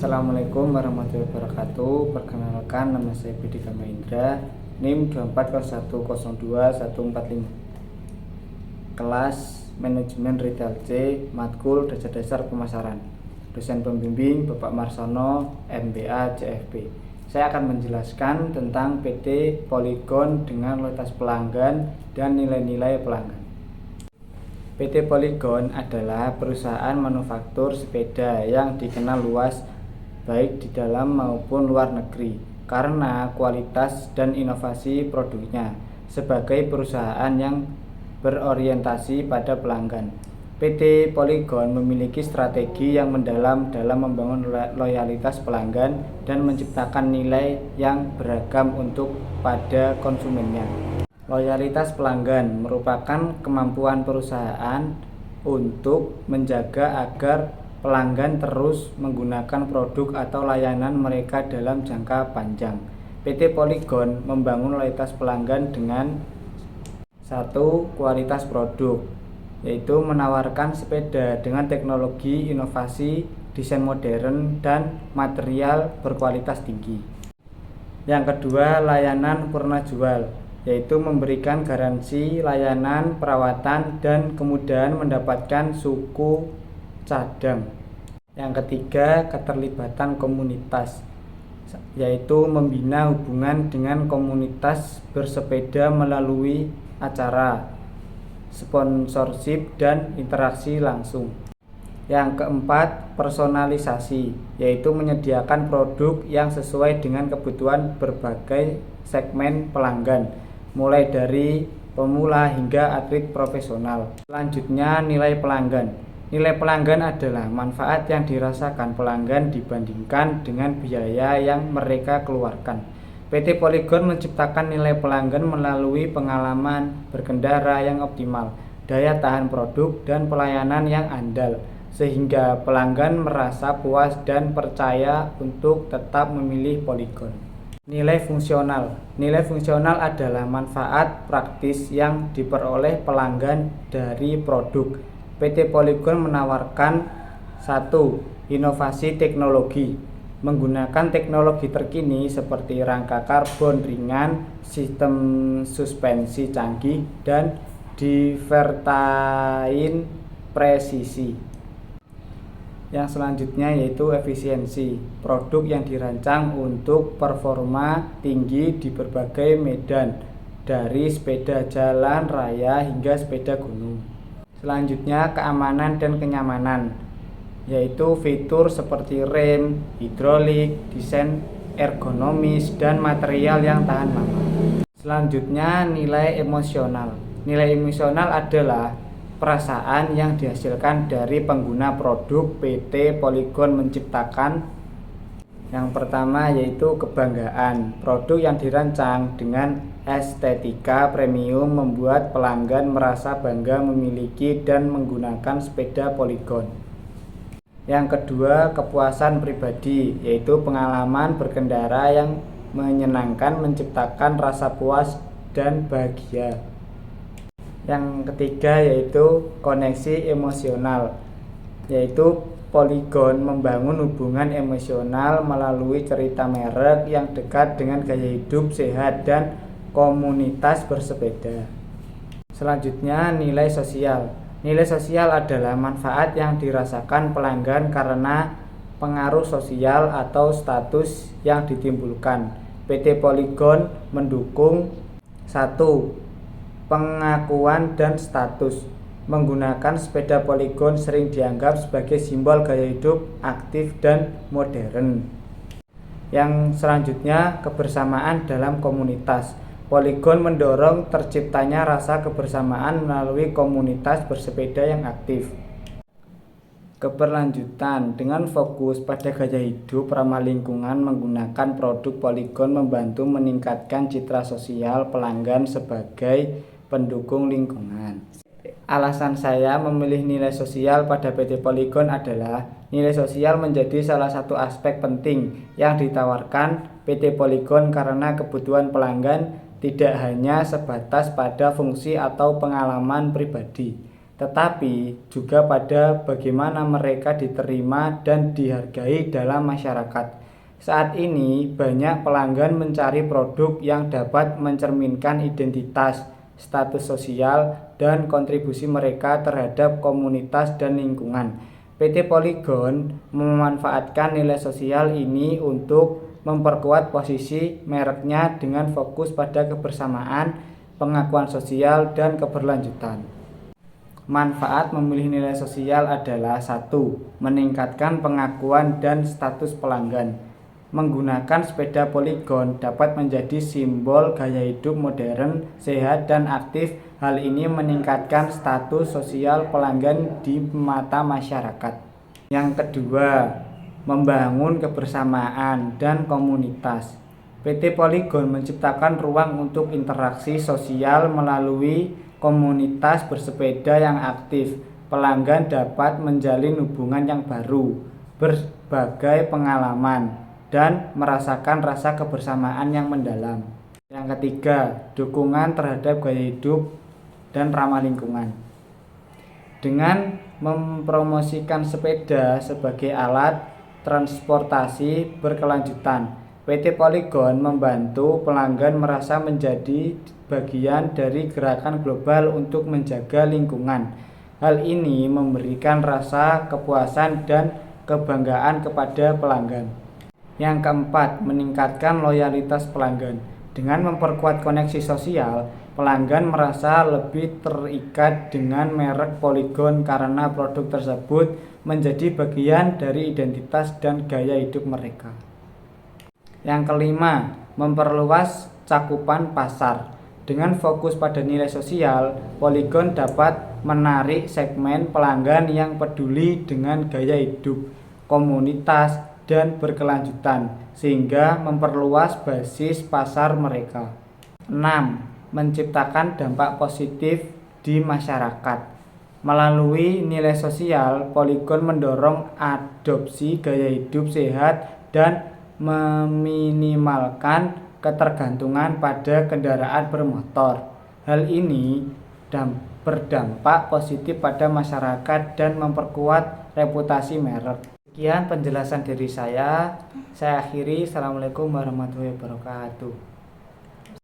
Assalamualaikum warahmatullahi wabarakatuh. Perkenalkan, nama saya Budi Kamaindra, NIM 240102145. Kelas Manajemen Retail C, Matkul Dasar-Dasar Pemasaran. Dosen pembimbing Bapak Marsono, MBA CFP. Saya akan menjelaskan tentang PT Polygon dengan loyalitas pelanggan dan nilai-nilai pelanggan. PT Polygon adalah perusahaan manufaktur sepeda yang dikenal luas baik di dalam maupun luar negeri karena kualitas dan inovasi produknya. Sebagai perusahaan yang berorientasi pada pelanggan, PT Polygon memiliki strategi yang mendalam dalam membangun loyalitas pelanggan dan menciptakan nilai yang beragam untuk pada konsumennya. Loyalitas pelanggan merupakan kemampuan perusahaan untuk menjaga agar pelanggan terus menggunakan produk atau layanan mereka dalam jangka panjang. PT Polygon membangun loyalitas pelanggan dengan satu, kualitas produk, yaitu menawarkan sepeda dengan teknologi inovasi, desain modern, dan material berkualitas tinggi. Yang kedua, layanan purna jual, yaitu memberikan garansi layanan perawatan dan kemudahan mendapatkan suku cadang. Yang ketiga, keterlibatan komunitas, yaitu membina hubungan dengan komunitas bersepeda melalui acara, sponsorship, dan interaksi langsung. Yang keempat, personalisasi, yaitu menyediakan produk yang sesuai dengan kebutuhan berbagai segmen pelanggan, mulai dari pemula hingga atlet profesional. Selanjutnya, nilai pelanggan. Nilai pelanggan adalah manfaat yang dirasakan pelanggan dibandingkan dengan biaya yang mereka keluarkan. PT Polygon menciptakan nilai pelanggan melalui pengalaman berkendara yang optimal, daya tahan produk, dan pelayanan yang andal, sehingga pelanggan merasa puas dan percaya untuk tetap memilih Polygon. Nilai fungsional. Nilai fungsional adalah manfaat praktis yang diperoleh pelanggan dari produk. PT Polygon menawarkan satu, inovasi teknologi, menggunakan teknologi terkini seperti rangka karbon ringan, sistem suspensi canggih, dan divertain presisi. Yang selanjutnya yaitu efisiensi, produk yang dirancang untuk performa tinggi di berbagai medan, dari sepeda jalan raya hingga sepeda gunung. Selanjutnya, keamanan dan kenyamanan, yaitu fitur seperti rem, hidrolik, desain ergonomis, dan material yang tahan lama. Selanjutnya, nilai emosional. Nilai emosional adalah perasaan yang dihasilkan dari pengguna produk PT Polygon menciptakan. Yang pertama yaitu kebanggaan. Produk yang dirancang dengan estetika premium membuat pelanggan merasa bangga memiliki dan menggunakan sepeda Polygon. Yang kedua, kepuasan pribadi, yaitu pengalaman berkendara yang menyenangkan menciptakan rasa puas dan bahagia. Yang ketiga yaitu koneksi emosional, yaitu Polygon membangun hubungan emosional melalui cerita merek yang dekat dengan gaya hidup sehat dan komunitas bersepeda. Selanjutnya, nilai sosial. Nilai sosial adalah manfaat yang dirasakan pelanggan karena pengaruh sosial atau status yang ditimbulkan. PT Polygon mendukung satu, pengakuan dan status. Menggunakan sepeda Polygon sering dianggap sebagai simbol gaya hidup aktif dan modern. Yang selanjutnya, kebersamaan dalam komunitas. Polygon mendorong terciptanya rasa kebersamaan melalui komunitas bersepeda yang aktif. Keberlanjutan, dengan fokus pada gaya hidup ramah lingkungan, menggunakan produk Polygon membantu meningkatkan citra sosial pelanggan sebagai pendukung lingkungan. Alasan saya memilih nilai sosial pada PT Polygon adalah nilai sosial menjadi salah satu aspek penting yang ditawarkan PT Polygon karena kebutuhan pelanggan tidak hanya sebatas pada fungsi atau pengalaman pribadi, tetapi juga pada bagaimana mereka diterima dan dihargai dalam masyarakat. Saat ini, banyak pelanggan mencari produk yang dapat mencerminkan identitas, status sosial, dan kontribusi mereka terhadap komunitas dan lingkungan. PT Polygon memanfaatkan nilai sosial ini untuk memperkuat posisi mereknya dengan fokus pada kebersamaan, pengakuan sosial, dan keberlanjutan. Manfaat memilih nilai sosial adalah 1. Meningkatkan pengakuan dan status pelanggan. Menggunakan sepeda Polygon dapat menjadi simbol gaya hidup modern, sehat, dan aktif. Hal ini meningkatkan status sosial pelanggan di mata masyarakat. Yang kedua, membangun kebersamaan dan komunitas. PT Polygon menciptakan ruang untuk interaksi sosial melalui komunitas bersepeda yang aktif. Pelanggan dapat menjalin hubungan yang baru, berbagai pengalaman, dan merasakan rasa kebersamaan yang mendalam. Yang ketiga, dukungan terhadap gaya hidup dan ramah lingkungan. Dengan mempromosikan sepeda sebagai alat transportasi berkelanjutan, PT Polygon membantu pelanggan merasa menjadi bagian dari gerakan global untuk menjaga lingkungan. Hal ini memberikan rasa kepuasan dan kebanggaan kepada pelanggan. Yang keempat, meningkatkan loyalitas pelanggan. Dengan memperkuat koneksi sosial, pelanggan merasa lebih terikat dengan merek Polygon karena produk tersebut menjadi bagian dari identitas dan gaya hidup mereka. Yang kelima, memperluas cakupan pasar. Dengan fokus pada nilai sosial, Polygon dapat menarik segmen pelanggan yang peduli dengan gaya hidup, komunitas, dan berkelanjutan, sehingga memperluas basis pasar mereka. 6. Menciptakan dampak positif di masyarakat. Melalui nilai sosial, Polygon mendorong adopsi gaya hidup sehat dan meminimalkan ketergantungan pada kendaraan bermotor. Hal ini berdampak positif pada masyarakat dan memperkuat reputasi merek. Sekian penjelasan dari saya akhiri. Assalamualaikum warahmatullahi wabarakatuh.